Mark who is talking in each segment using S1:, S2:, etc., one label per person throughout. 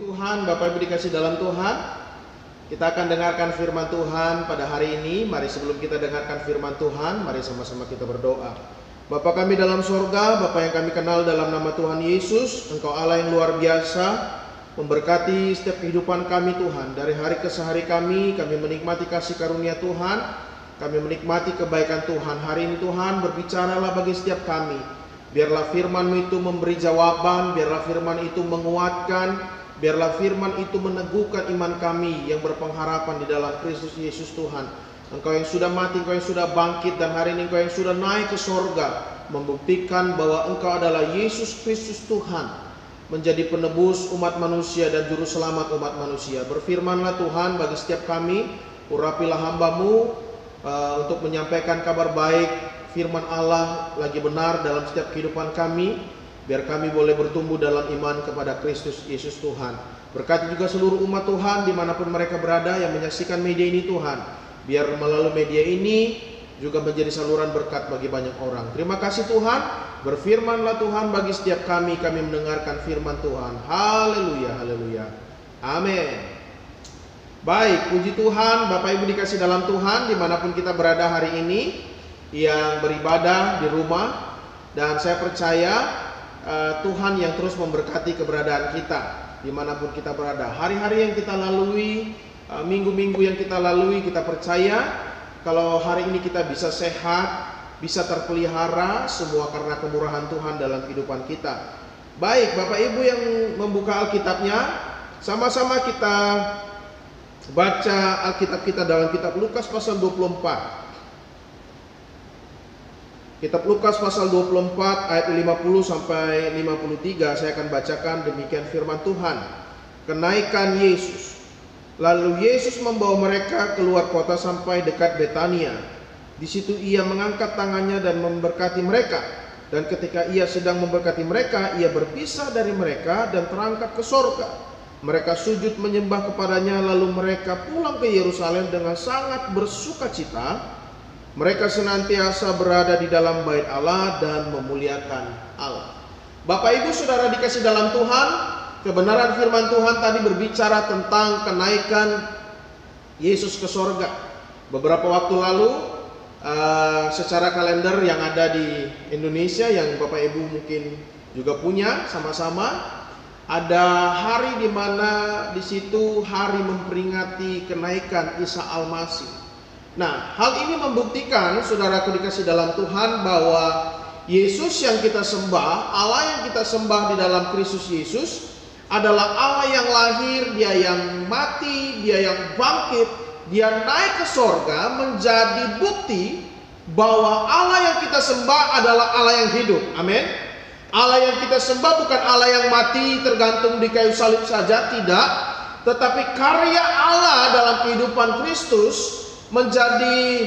S1: Tuhan, Bapak Ibu dikasih dalam Tuhan, kita akan dengarkan firman Tuhan pada hari ini. Mari sebelum kita dengarkan firman Tuhan, mari sama-sama kita berdoa. Bapa kami dalam sorga, Bapa yang kami kenal dalam nama Tuhan Yesus, Engkau Allah yang luar biasa, memberkati setiap kehidupan kami Tuhan. Dari hari ke hari kami menikmati kasih karunia Tuhan, kami menikmati kebaikan Tuhan. Hari ini Tuhan, berbicaralah bagi setiap kami. Biarlah firman-Mu itu memberi jawaban, biarlah firman itu menguatkan, biarlah firman itu meneguhkan iman kami yang berpengharapan di dalam Kristus Yesus Tuhan. Engkau yang sudah mati, Engkau yang sudah bangkit, dan hari ini Engkau yang sudah naik ke sorga, membuktikan bahwa Engkau adalah Yesus Kristus Tuhan, menjadi penebus umat manusia dan juru selamat umat manusia. Berfirmanlah Tuhan bagi setiap kami, urapilah hamba-Mu untuk menyampaikan kabar baik. Firman Allah lagi benar dalam setiap kehidupan kami, biar kami boleh bertumbuh dalam iman kepada Kristus Yesus Tuhan. Berkati juga seluruh umat Tuhan dimanapun mereka berada yang menyaksikan media ini Tuhan. Biar melalui media ini juga menjadi saluran berkat bagi banyak orang. Terima kasih Tuhan. Berfirmanlah Tuhan bagi setiap kami mendengarkan firman Tuhan. Haleluya, haleluya. Amin. Baik, puji Tuhan, Bapak Ibu dikasih dalam Tuhan dimanapun kita berada hari ini, yang beribadah di rumah. Dan saya percaya Tuhan yang terus memberkati keberadaan kita dimanapun kita berada. Hari-hari yang kita lalui, minggu-minggu yang kita lalui, kita percaya kalau hari ini kita bisa sehat, bisa terpelihara, semua karena kemurahan Tuhan dalam kehidupan kita. Baik, Bapak Ibu yang membuka Alkitabnya, sama-sama kita baca Alkitab kita dalam kitab Lukas pasal 24. Kitab Lukas pasal 24 ayat 50 sampai 53, saya akan bacakan demikian firman Tuhan. Kenaikan Yesus. Lalu Yesus membawa mereka keluar kota sampai dekat Betania. Di situ ia mengangkat tangannya dan memberkati mereka. Dan ketika ia sedang memberkati mereka, ia berpisah dari mereka dan terangkat ke sorga. Mereka sujud menyembah kepadanya, lalu mereka pulang ke Yerusalem dengan sangat bersukacita. Mereka senantiasa berada di dalam bait Allah dan memuliakan Allah. Bapak Ibu Saudara dikasih dalam Tuhan, kebenaran firman Tuhan tadi berbicara tentang kenaikan Yesus ke sorga. Beberapa waktu lalu, secara kalender yang ada di Indonesia, yang Bapak Ibu mungkin juga punya sama-sama, ada hari di mana di situ hari memperingati kenaikan Isa Al-Masih. Nah, hal ini membuktikan, saudaraku dikasih dalam Tuhan, bahwa Yesus yang kita sembah, Allah yang kita sembah di dalam Kristus Yesus adalah Allah yang lahir, Dia yang mati, Dia yang bangkit, Dia naik ke sorga, menjadi bukti bahwa Allah yang kita sembah adalah Allah yang hidup. Amin. Allah yang kita sembah bukan Allah yang mati tergantung di kayu salib saja, tidak. Tetapi karya Allah dalam kehidupan Kristus menjadi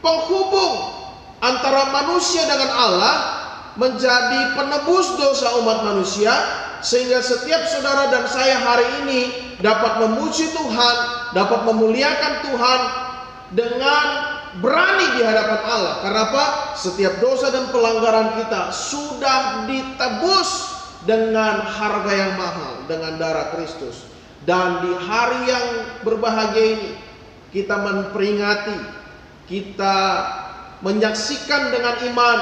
S1: penghubung antara manusia dengan Allah, menjadi penebus dosa umat manusia, sehingga setiap saudara dan saya hari ini dapat memuji Tuhan, dapat memuliakan Tuhan dengan berani di hadapan Allah. Karena apa? Setiap dosa dan pelanggaran kita sudah ditebus dengan harga yang mahal, dengan darah Kristus. Dan di hari yang berbahagia ini, kita memperingati, kita menyaksikan dengan iman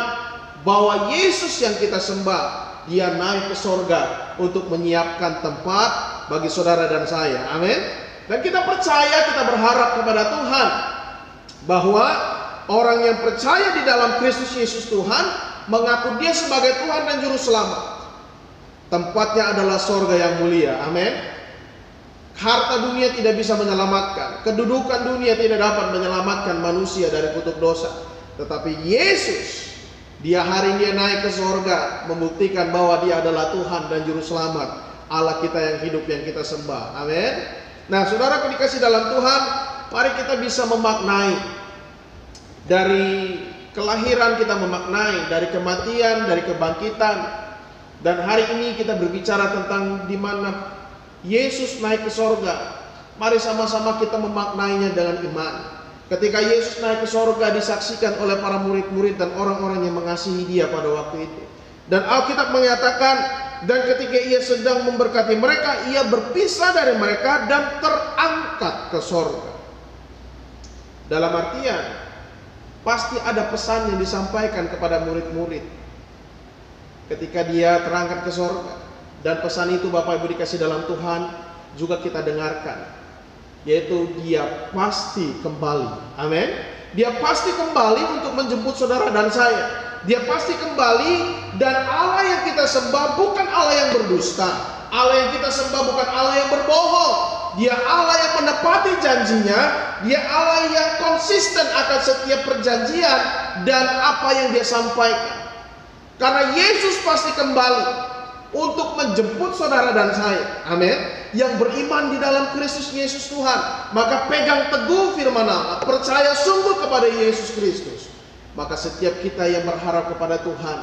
S1: bahwa Yesus yang kita sembah, Dia naik ke sorga untuk menyiapkan tempat bagi saudara dan saya. Amin. Dan kita percaya, kita berharap kepada Tuhan bahwa orang yang percaya di dalam Kristus Yesus Tuhan, mengaku Dia sebagai Tuhan dan Juru Selamat, tempatnya adalah sorga yang mulia. Amin. Harta dunia tidak bisa menyelamatkan, kedudukan dunia tidak dapat menyelamatkan manusia dari kutuk dosa. Tetapi Yesus, Dia hari ini naik ke sorga, membuktikan bahwa Dia adalah Tuhan dan Juru Selamat, Allah kita yang hidup yang kita sembah. Amin. Nah, saudara dikasih dalam Tuhan, mari kita bisa memaknai dari kelahiran, kita memaknai dari kematian, dari kebangkitan. Dan hari ini kita berbicara tentang di mana Yesus naik ke sorga. Mari sama-sama kita memaknainya dengan iman. Ketika Yesus naik ke sorga, disaksikan oleh para murid-murid dan orang-orang yang mengasihi Dia pada waktu itu. Dan Alkitab menyatakan dan ketika ia sedang memberkati mereka, ia berpisah dari mereka dan terangkat ke sorga. Dalam artian, pasti ada pesan yang disampaikan kepada murid-murid ketika dia terangkat ke sorga. Dan pesan itu Bapak Ibu dikasih dalam Tuhan juga kita dengarkan, yaitu dia pasti kembali. Amin. Dia pasti kembali untuk menjemput saudara dan saya. Dia pasti kembali, dan Allah yang kita sembah bukan Allah yang berdusta. Allah yang kita sembah bukan Allah yang berbohong. Dia Allah yang menepati janjinya. Dia Allah yang konsisten akan setiap perjanjian dan apa yang dia sampaikan. Karena Yesus pasti kembali untuk menjemput saudara dan saya. Amin. Yang beriman di dalam Kristus Yesus Tuhan, maka pegang teguh firman Allah, percaya sungguh kepada Yesus Kristus. Maka setiap kita yang berharap kepada Tuhan,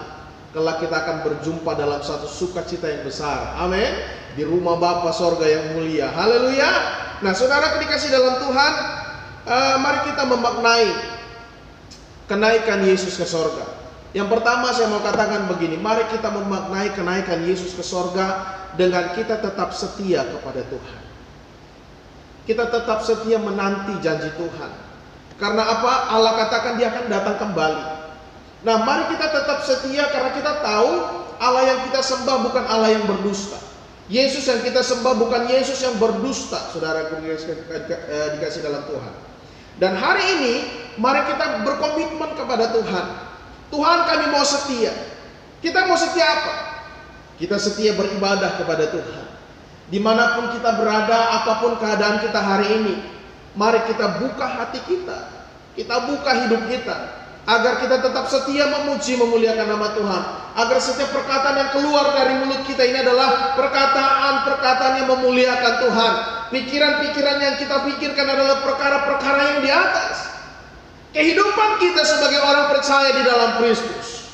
S1: kelak kita akan berjumpa dalam satu sukacita yang besar. Amin. Di rumah Bapa sorga yang mulia. Haleluya. Nah, saudara dikasih dalam Tuhan, mari kita memaknai kenaikan Yesus ke sorga. Yang pertama saya mau katakan begini, mari kita memaknai kenaikan Yesus ke sorga dengan kita tetap setia kepada Tuhan. Kita tetap setia menanti janji Tuhan. Karena apa? Allah katakan dia akan datang kembali. Nah, mari kita tetap setia karena kita tahu Allah yang kita sembah bukan Allah yang berdusta. Yesus yang kita sembah bukan Yesus yang berdusta, saudara dikasih dalam Tuhan. Dan hari ini mari kita berkomitmen kepada Tuhan. Tuhan, kami mau setia. Kita mau setia apa? Kita setia beribadah kepada Tuhan. Dimanapun kita berada, apapun keadaan kita hari ini, mari kita buka hati kita. Kita buka hidup kita, agar kita tetap setia memuji memuliakan nama Tuhan. Agar setiap perkataan yang keluar dari mulut kita ini adalah perkataan-perkataan yang memuliakan Tuhan. Pikiran-pikiran yang kita pikirkan adalah perkara-perkara yang di atas. Kehidupan kita sebagai orang percaya di dalam Kristus,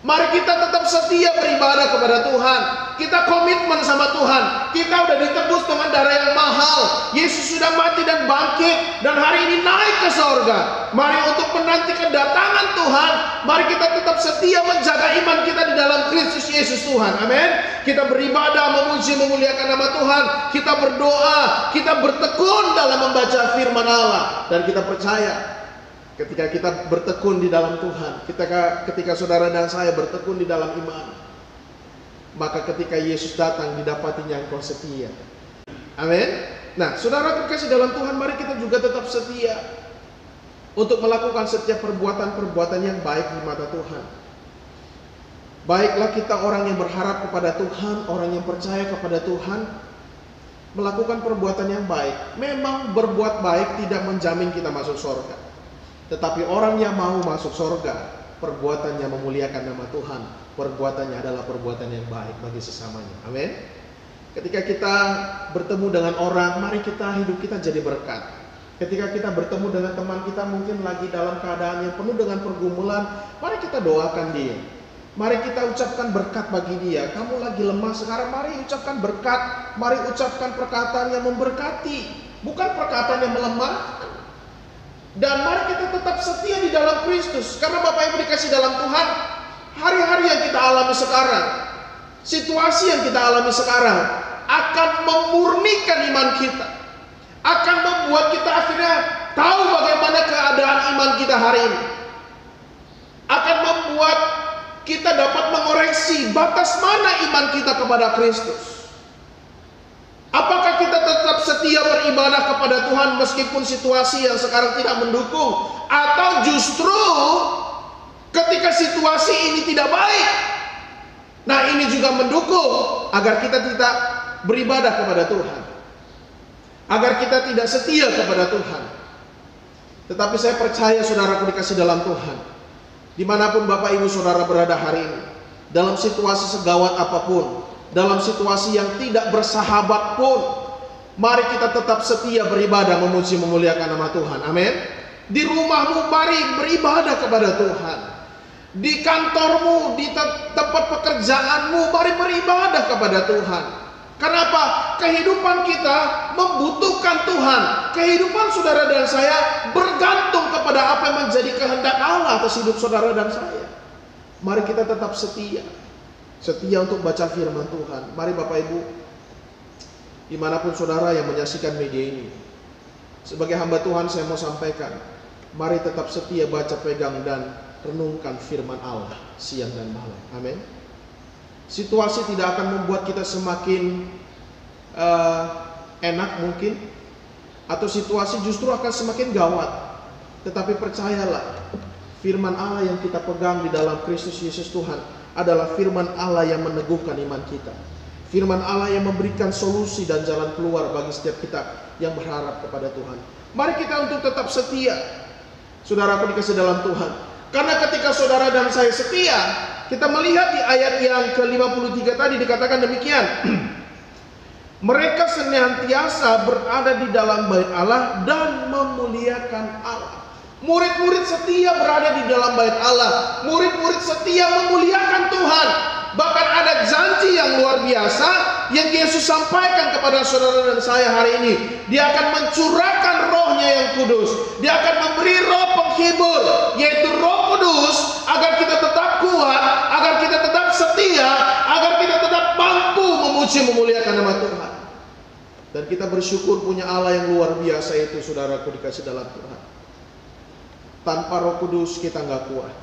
S1: mari kita tetap setia beribadah kepada Tuhan. Kita komitmen sama Tuhan. Kita udah ditebus dengan darah yang mahal. Yesus sudah mati dan bangkit, dan hari ini naik ke sorga. Mari untuk menanti kedatangan Tuhan, mari kita tetap setia menjaga iman kita di dalam Kristus Yesus Tuhan. Amin. Kita beribadah, memuji, memuliakan nama Tuhan. Kita berdoa, kita bertekun dalam membaca firman Allah, dan kita percaya ketika kita bertekun di dalam Tuhan, ketika saudara dan saya bertekun di dalam iman, maka ketika Yesus datang didapatinya engkau setia. Amin. Nah, saudara terkasih dalam Tuhan, mari kita juga tetap setia untuk melakukan setiap perbuatan-perbuatan yang baik di mata Tuhan. Baiklah kita orang yang berharap kepada Tuhan, orang yang percaya kepada Tuhan, melakukan perbuatan yang baik. Memang berbuat baik tidak menjamin kita masuk surga. Tetapi orang yang mau masuk surga, perbuatannya memuliakan nama Tuhan. Perbuatannya adalah perbuatan yang baik bagi sesamanya. Amin. Ketika kita bertemu dengan orang, mari hidup kita jadi berkat. Ketika kita bertemu dengan teman kita mungkin lagi dalam keadaan yang penuh dengan pergumulan, mari kita doakan dia. Mari kita ucapkan berkat bagi dia. Kamu lagi lemah sekarang, mari ucapkan berkat. Mari ucapkan perkataan yang memberkati, bukan perkataan yang melemahkan. Dan mari kita tetap setia di dalam Kristus. Karena Bapak Ibu dikasih dalam Tuhan, hari-hari yang kita alami sekarang, situasi yang kita alami sekarang akan memurnikan iman kita, akan membuat kita akhirnya tahu bagaimana keadaan iman kita hari ini, akan membuat kita dapat mengoreksi batas mana iman kita kepada Kristus. Apakah kita tetap setia beribadah kepada Tuhan meskipun situasi yang sekarang tidak mendukung, atau justru ketika situasi ini tidak baik, nah ini juga mendukung agar kita tidak beribadah kepada Tuhan, agar kita tidak setia kepada Tuhan. Tetapi saya percaya saudaraku dikasih dalam Tuhan, dimanapun Bapak Ibu saudara berada hari ini, dalam situasi segawat apapun, dalam situasi yang tidak bersahabat pun, mari kita tetap setia beribadah, memuji, memuliakan nama Tuhan. Amin. Di rumahmu mari beribadah kepada Tuhan. Di kantormu, di tempat pekerjaanmu, mari beribadah kepada Tuhan. Kenapa? Kehidupan kita membutuhkan Tuhan. Kehidupan saudara dan saya bergantung kepada apa yang menjadi kehendak Allah atas hidup saudara dan saya. Mari kita tetap setia. setia untuk baca firman Tuhan. Mari Bapak Ibu, dimanapun saudara yang menyaksikan media ini, sebagai hamba Tuhan saya mau sampaikan, mari tetap setia baca, pegang, dan renungkan firman Allah siang dan malam. Amin. Situasi tidak akan membuat kita semakin enak mungkin, atau situasi justru akan semakin gawat. Tetapi percayalah, firman Allah yang kita pegang di dalam Kristus Yesus Tuhan adalah firman Allah yang meneguhkan iman kita. Firman Allah yang memberikan solusi dan jalan keluar bagi setiap kita yang berharap kepada Tuhan. Mari kita untuk tetap setia, saudaraku dikasih dalam Tuhan. Karena ketika saudara dan saya setia, kita melihat di ayat yang ke-53 tadi dikatakan demikian. Mereka senantiasa berada di dalam bait Allah dan memuliakan Allah. Murid-murid setia berada di dalam bait Allah. Murid-murid setia memuliakan Tuhan. Bahkan ada janji yang luar biasa yang Yesus sampaikan kepada saudara dan saya hari ini. Dia akan mencurahkan rohnya yang kudus. Dia akan memberi roh penghibur, yaitu Roh Kudus, agar kita tetap kuat, agar kita tetap setia, agar kita tetap mampu memuji memuliakan nama Tuhan. Dan kita bersyukur punya Allah yang luar biasa itu, saudaraku dikasih dalam Tuhan. Tanpa Roh Kudus kita nggak kuat.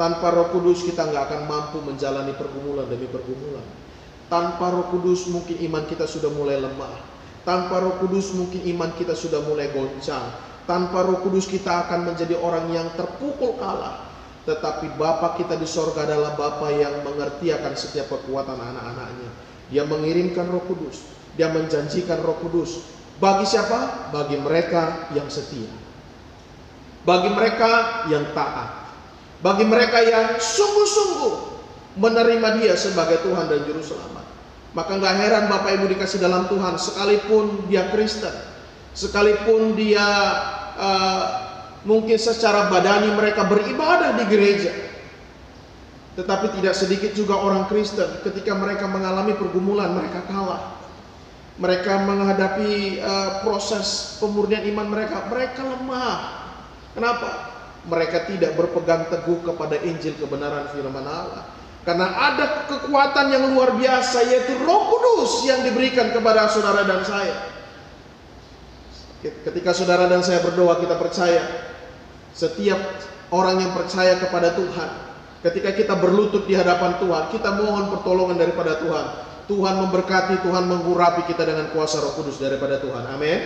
S1: Tanpa Roh Kudus kita nggak akan mampu menjalani pergumulan demi pergumulan. Tanpa Roh Kudus mungkin iman kita sudah mulai lemah. Tanpa Roh Kudus mungkin iman kita sudah mulai goncang. Tanpa Roh Kudus kita akan menjadi orang yang terpukul kalah. Tetapi Bapa kita di sorga adalah Bapa yang mengerti akan setiap kekuatan anak-anaknya. Dia mengirimkan Roh Kudus. Dia menjanjikan Roh Kudus. Bagi siapa? Bagi mereka yang setia. Bagi mereka yang taat. Bagi mereka yang sungguh-sungguh menerima Dia sebagai Tuhan dan Juru Selamat. Maka gak heran Bapak Ibu dikasih dalam Tuhan, sekalipun dia Kristen, sekalipun dia mungkin secara badani mereka beribadah di gereja, tetapi tidak sedikit juga orang Kristen ketika mereka mengalami pergumulan mereka kalah. Mereka menghadapi proses pemurnian iman mereka lemah. Kenapa? Mereka tidak berpegang teguh kepada Injil kebenaran firman Allah. Karena ada kekuatan yang luar biasa, yaitu Roh Kudus yang diberikan kepada saudara dan saya. Ketika saudara dan saya berdoa, kita percaya setiap orang yang percaya kepada Tuhan, ketika kita berlutut di hadapan Tuhan, kita mohon pertolongan daripada Tuhan. Tuhan memberkati, Tuhan mengurapi kita dengan kuasa Roh Kudus daripada Tuhan. Amin.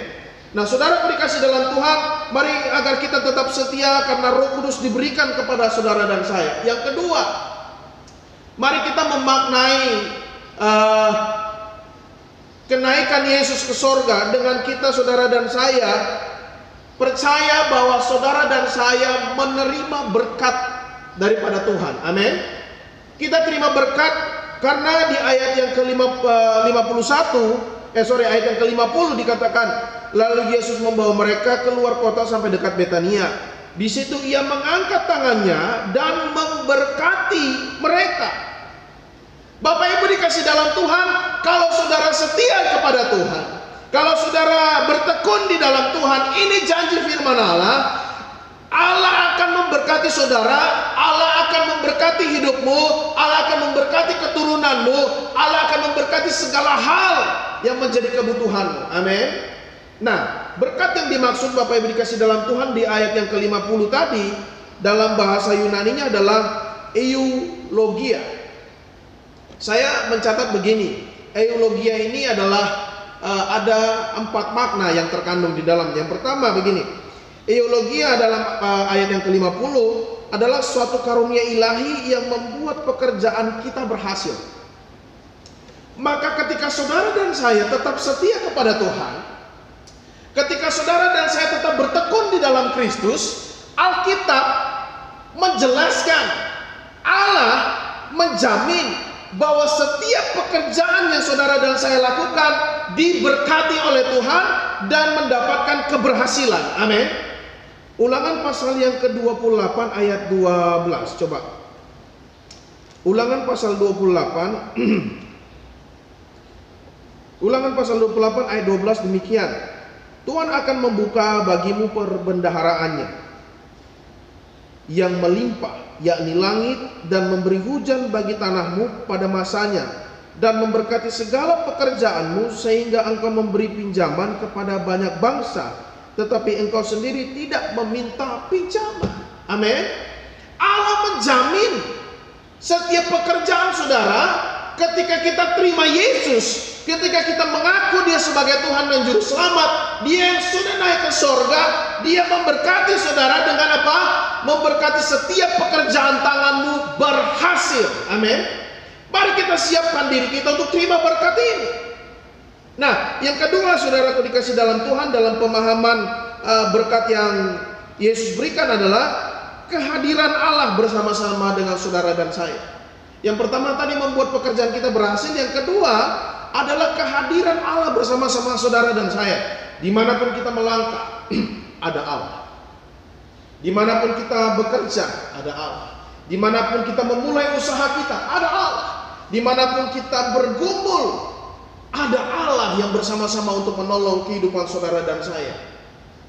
S1: Nah, saudara dikasih dalam Tuhan, mari agar kita tetap setia karena Roh Kudus diberikan kepada saudara dan saya. Yang kedua, mari kita memaknai kenaikan Yesus ke sorga dengan kita, saudara dan saya, percaya bahwa saudara dan saya menerima berkat daripada Tuhan. Amin. Kita terima berkat karena di ayat yang ayat yang ke-50 dikatakan, lalu Yesus membawa mereka keluar kota sampai dekat Betania. Di situ Ia mengangkat tangannya dan memberkati mereka. Bapak Ibu dikasih dalam Tuhan, kalau saudara setia kepada Tuhan, kalau saudara bertekun di dalam Tuhan, ini janji firman Allah. Allah akan memberkati saudara, Allah akan memberkati hidupmu, Allah akan memberkati keturunanmu, Allah akan memberkati segala hal yang menjadi kebutuhanmu. Amin. Nah, berkat yang dimaksud Bapak Ibu dikasih dalam Tuhan di ayat yang ke-50 tadi, dalam bahasa Yunaninya adalah eulogia. Saya mencatat begini, eulogia ini adalah ada 4 makna yang terkandung di dalam. Yang pertama begini, eulogia dalam ayat yang ke-50 adalah suatu karunia ilahi yang membuat pekerjaan kita berhasil. Maka ketika saudara dan saya tetap setia kepada Tuhan, ketika saudara dan saya tetap bertekun di dalam Kristus, Alkitab menjelaskan, Allah menjamin bahwa setiap pekerjaan yang saudara dan saya lakukan diberkati oleh Tuhan dan mendapatkan keberhasilan. Amin. Ulangan pasal yang ke-28 ayat 12. Coba. Ulangan pasal 28. Ulangan pasal 28 ayat 12 demikian. Tuhan akan membuka bagimu perbendaharaannya. yang melimpah, yakni langit, dan memberi hujan bagi tanahmu pada masanya, dan memberkati segala pekerjaanmu, sehingga engkau memberi pinjaman kepada banyak bangsa, tetapi engkau sendiri tidak meminta pinjaman. Amin. Allah menjamin setiap pekerjaan saudara. Ketika kita terima Yesus, ketika kita mengaku Dia sebagai Tuhan dan Juru Selamat, Dia yang sudah naik ke sorga, Dia memberkati saudara dengan apa? Memberkati setiap pekerjaan tanganmu berhasil. Amin. Mari kita siapkan diri kita untuk terima berkat ini. Nah, yang kedua saudaraku dikasih dalam Tuhan, dalam pemahaman berkat yang Yesus berikan adalah kehadiran Allah bersama-sama dengan saudara dan saya. Yang pertama tadi membuat pekerjaan kita berhasil. Yang kedua adalah kehadiran Allah bersama-sama saudara dan saya. Dimanapun kita melangkah, ada Allah. Dimanapun kita bekerja, ada Allah. Dimanapun kita memulai usaha kita, ada Allah. Dimanapun kita bergumul, ada Allah yang bersama-sama untuk menolong kehidupan saudara dan saya.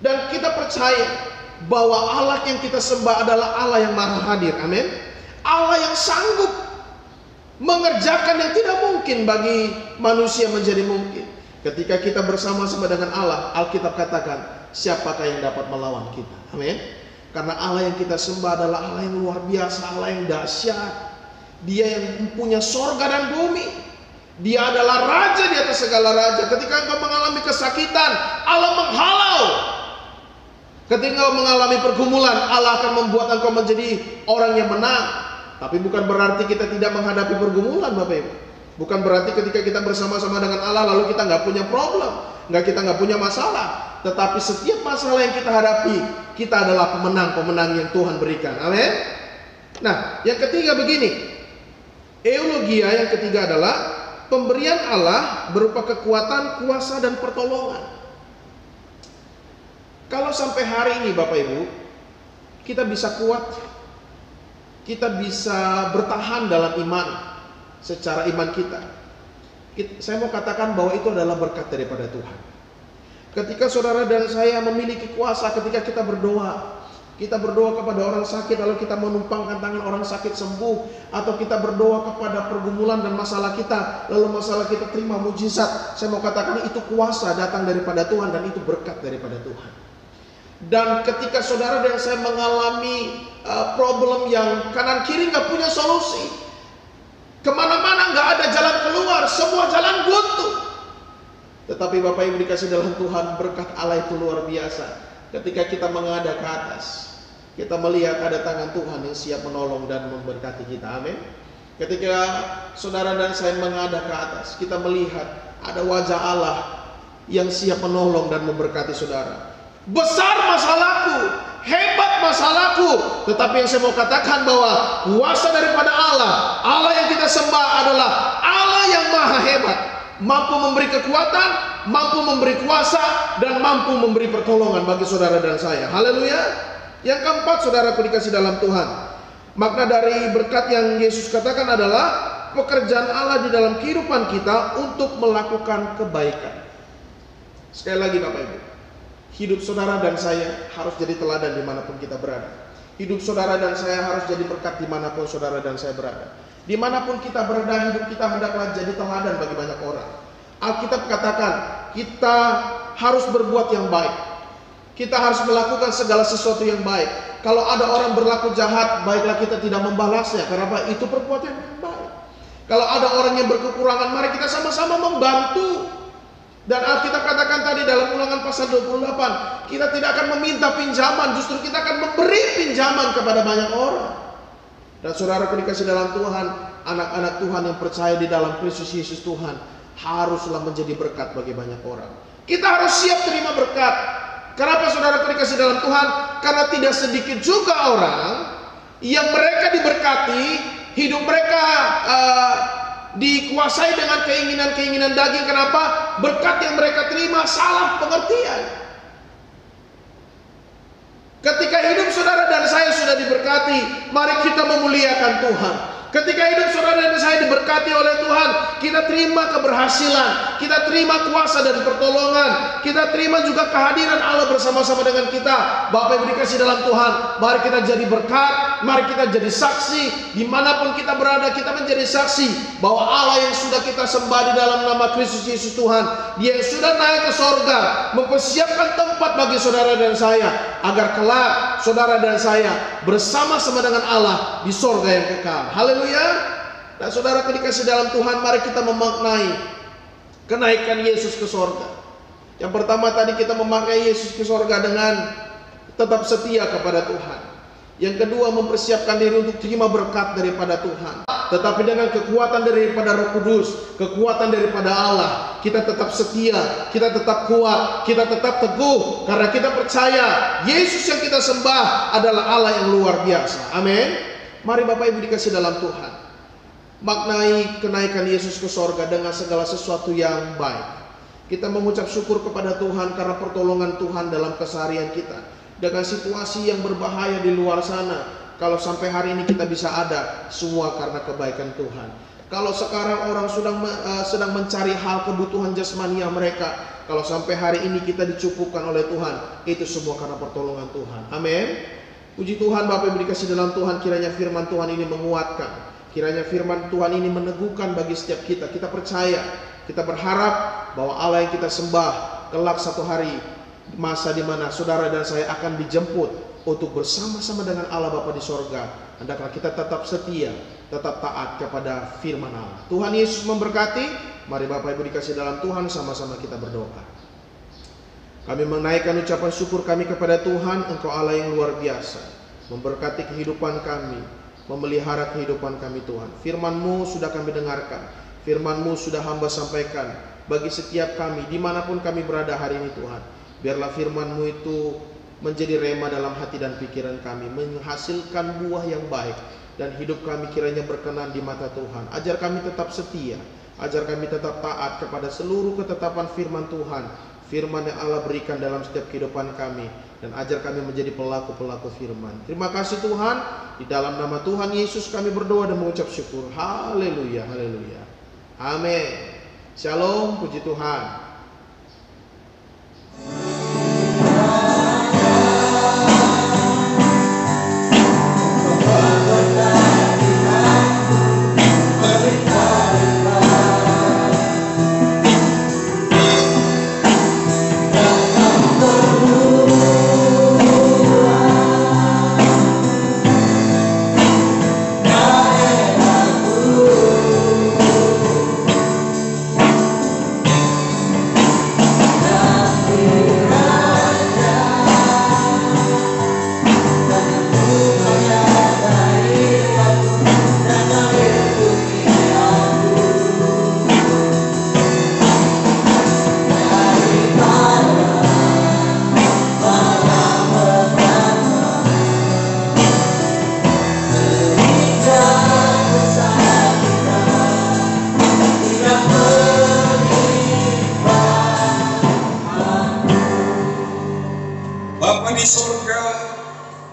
S1: Dan kita percaya bahwa Allah yang kita sembah adalah Allah yang maha hadir. Amin. Allah yang sanggup mengerjakan yang tidak mungkin bagi manusia menjadi mungkin. Ketika kita bersama-sama dengan Allah, Alkitab katakan, siapakah yang dapat melawan kita? Amin. Karena Allah yang kita sembah adalah Allah yang luar biasa, Allah yang dahsyat. Dia yang mempunyai sorga dan bumi. Dia adalah raja di atas segala raja. Ketika engkau mengalami kesakitan, Allah menghalau. Ketika engkau mengalami pergumulan, Allah akan membuat engkau menjadi orang yang menang. Tapi bukan berarti kita tidak menghadapi pergumulan, Bapak Ibu. Bukan berarti ketika kita bersama-sama dengan Allah lalu kita nggak punya problem, kita nggak punya masalah. Tetapi setiap masalah yang kita hadapi, kita adalah pemenang yang Tuhan berikan. Amin. Nah, yang ketiga begini, eulogia yang ketiga adalah pemberian Allah berupa kekuatan, kuasa, dan pertolongan. Kalau sampai hari ini Bapak Ibu, kita bisa kuat, kita bisa bertahan dalam iman, secara iman kita. Saya mau katakan bahwa itu adalah berkat daripada Tuhan. Ketika saudara dan saya memiliki kuasa, ketika kita berdoa kepada orang sakit, lalu kita menumpangkan tangan orang sakit sembuh, atau kita berdoa kepada pergumulan dan masalah kita, lalu masalah kita terima mujizat. Saya mau katakan itu kuasa datang daripada Tuhan dan itu berkat daripada Tuhan. Dan ketika saudara dan saya mengalami problem yang kanan kiri nggak punya solusi, kemana-mana nggak ada jalan keluar, semua jalan buntu. Tetapi Bapak Ibu dikasih dalam Tuhan, berkat Allah itu luar biasa. Ketika kita menghadap ke atas, kita melihat ada tangan Tuhan yang siap menolong dan memberkati kita. Amin. Ketika saudara dan saya menghadap ke atas, kita melihat ada wajah Allah yang siap menolong dan memberkati saudara. Besar masalahku, hebat masalahku, tetapi yang saya mau katakan bahwa kuasa daripada Allah, Allah yang kita sembah adalah Allah yang maha hebat, mampu memberi kekuatan, mampu memberi kuasa, dan mampu memberi pertolongan bagi saudara dan saya. Haleluya. Yang keempat, saudaraku dikasih dalam Tuhan, makna dari berkat yang Yesus katakan adalah pekerjaan Allah di dalam kehidupan kita untuk melakukan kebaikan. Sekali lagi Bapak Ibu, hidup saudara dan saya harus jadi teladan dimanapun kita berada. Hidup saudara dan saya harus jadi berkat dimanapun saudara dan saya berada. Dimanapun kita berada, hidup kita hendaklah jadi teladan bagi banyak orang. Alkitab katakan, kita harus berbuat yang baik. Kita harus melakukan segala sesuatu yang baik. Kalau ada orang berlaku jahat, baiklah kita tidak membalasnya, karena itu perbuatan yang baik. Kalau ada orang yang berkekurangan, mari kita sama-sama membantu. Dan Alkitab katakan tadi dalam Ulangan pasal 28, kita tidak akan meminta pinjaman, justru kita akan memberi pinjaman kepada banyak orang. Dan saudaraku dikasih dalam Tuhan, anak-anak Tuhan yang percaya di dalam Kristus Yesus Tuhan, haruslah menjadi berkat bagi banyak orang. Kita harus siap terima berkat. Kenapa saudaraku dikasih dalam Tuhan? Karena tidak sedikit juga orang yang mereka diberkati, hidup mereka dikuasai dengan keinginan-keinginan daging. Kenapa? Berkat yang mereka terima salah pengertian. Ketika hidup saudara dan saya sudah diberkati, mari kita memuliakan Tuhan. Ketika hidup saudara dan saya diberkati oleh Tuhan, kita terima keberhasilan, kita terima kuasa dan pertolongan, kita terima juga kehadiran Allah bersama-sama dengan kita. Bapak Ibu dikasih dalam Tuhan, mari kita jadi berkat, mari kita jadi saksi. Dimanapun kita berada, kita menjadi saksi bahwa Allah yang sudah kita sembah di dalam nama Kristus Yesus Tuhan, Dia yang sudah naik ke sorga, mempersiapkan tempat bagi saudara dan saya, agar kelak saudara dan saya bersama-sama dengan Allah di sorga yang kekal. Haleluya. Dan saudara dikasih dalam Tuhan, mari kita memaknai kenaikan Yesus ke sorga. Yang pertama tadi kita memakai Yesus ke sorga dengan tetap setia kepada Tuhan. Yang kedua, mempersiapkan diri untuk terima berkat daripada Tuhan, tetapi dengan kekuatan daripada Roh Kudus, kekuatan daripada Allah, kita tetap setia, kita tetap kuat, kita tetap teguh, karena kita percaya Yesus yang kita sembah adalah Allah yang luar biasa. Amin. Mari Bapak Ibu dikasih dalam Tuhan, maknai kenaikan Yesus ke sorga dengan segala sesuatu yang baik. Kita mengucap syukur kepada Tuhan karena pertolongan Tuhan dalam keseharian kita. Dengan situasi yang berbahaya di luar sana, kalau sampai hari ini kita bisa ada, semua karena kebaikan Tuhan. Kalau sekarang orang sedang mencari hal kebutuhan jasmania mereka, kalau sampai hari ini kita dicukupkan oleh Tuhan, itu semua karena pertolongan Tuhan. Amin. Puji Tuhan. Bapak Ibu dikasih dalam Tuhan, kiranya firman Tuhan ini menguatkan, kiranya firman Tuhan ini meneguhkan bagi setiap kita. Kita percaya, kita berharap bahwa Allah yang kita sembah kelak satu hari, masa di mana saudara dan saya akan dijemput untuk bersama-sama dengan Allah Bapa di sorga. Hendaklah kita tetap setia, tetap taat kepada firman Allah. Tuhan Yesus memberkati. Mari Bapak Ibu dikasih dalam Tuhan, sama-sama kita berdoa. Kami menaikkan ucapan syukur kami kepada Tuhan. Engkau Allah yang luar biasa, memberkati kehidupan kami, memelihara kehidupan kami Tuhan. Firman-Mu sudah kami dengarkan, firman-Mu sudah hamba sampaikan bagi setiap kami dimanapun kami berada hari ini Tuhan. Biarlah firman-Mu itu menjadi rema dalam hati dan pikiran kami, menghasilkan buah yang baik, dan hidup kami kiranya berkenan di mata Tuhan. Ajar kami tetap setia, ajar kami tetap taat kepada seluruh ketetapan firman Tuhan, firman yang Allah berikan dalam setiap kehidupan kami, dan ajar kami menjadi pelaku-pelaku firman. Terima kasih Tuhan. Di dalam nama Tuhan Yesus kami berdoa dan mengucap syukur. Haleluya, haleluya. Amin. Shalom, puji Tuhan.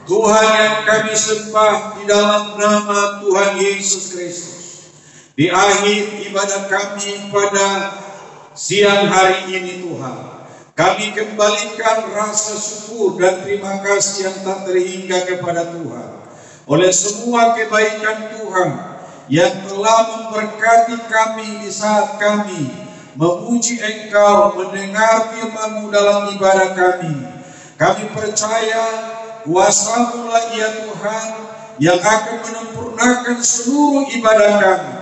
S2: Tuhan yang kami sembah di dalam nama Tuhan Yesus Kristus. Di akhir ibadah kami pada siang hari ini Tuhan, kami kembalikan rasa syukur dan terima kasih yang tak terhingga kepada Tuhan oleh semua kebaikan Tuhan yang telah memberkati kami di saat kami memuji Engkau, mendengar firman-Mu dalam ibadah kami. Kami percaya kuasa-Mu lah ya Tuhan yang akan menyempurnakan seluruh ibadah kami.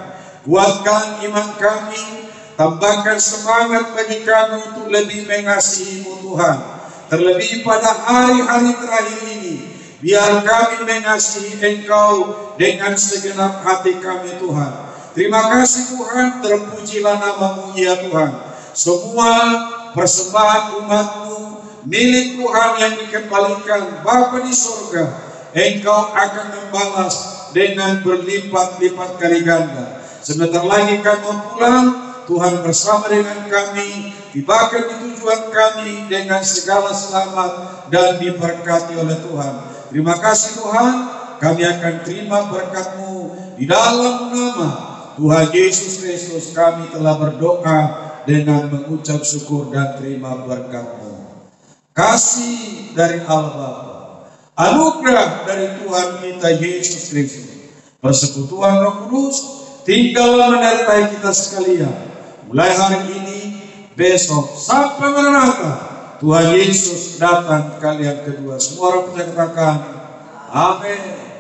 S2: Kuatkan iman kami, tambahkan semangat bagi kami untuk lebih mengasihi-Mu Tuhan. Terlebih pada hari-hari terakhir ini, biar kami mengasihi Engkau dengan segenap hati kami Tuhan. Terima kasih Tuhan, terpujilah nama-Mu ya Tuhan. Semua persembahan umat-Mu milik Tuhan yang dikembalikan Bapa di surga, Engkau akan membalas dengan berlipat-lipat kali ganda. Sebentar lagi kami pulang, Tuhan bersama dengan kami, tibakan di tujuan kami dengan segala selamat dan diberkati oleh Tuhan. Terima kasih Tuhan, kami akan terima berkat-Mu di dalam nama Tuhan Yesus Kristus, kami telah berdoa dengan mengucap syukur dan terima berkat-Mu. Kasih dari Allah Bapa, anugerah dari Tuhan kita Yesus Kristus, persekutuan Roh Kudus tinggal menyertai kita sekalian, mulai hari ini, besok, sampai Maranatha. Tuhan Yesus datang kalian kedua. Semua orang percaya katakan, amin.